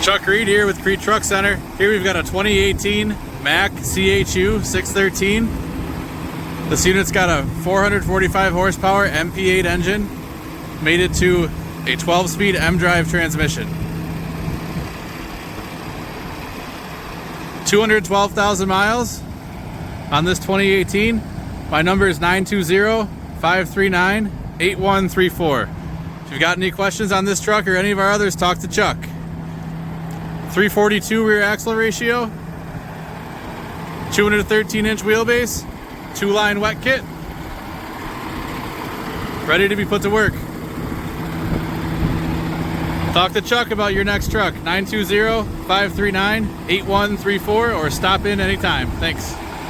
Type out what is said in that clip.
Chuck Kriete here with Kriete Truck Center. Here we've got a 2018 MACK CHU613. This unit's got a 445 horsepower MP8 engine, made it to a 12-speed M-drive transmission. 212,000 miles on this 2018. My number is 920-539-8134. If you've got any questions on this truck or any of our others, talk to Chuck. 342 rear axle ratio, 213-inch wheelbase, 2-line wet kit, ready to be put to work. Talk to Chuck about your next truck, 920-539-8134, or stop in anytime. Thanks.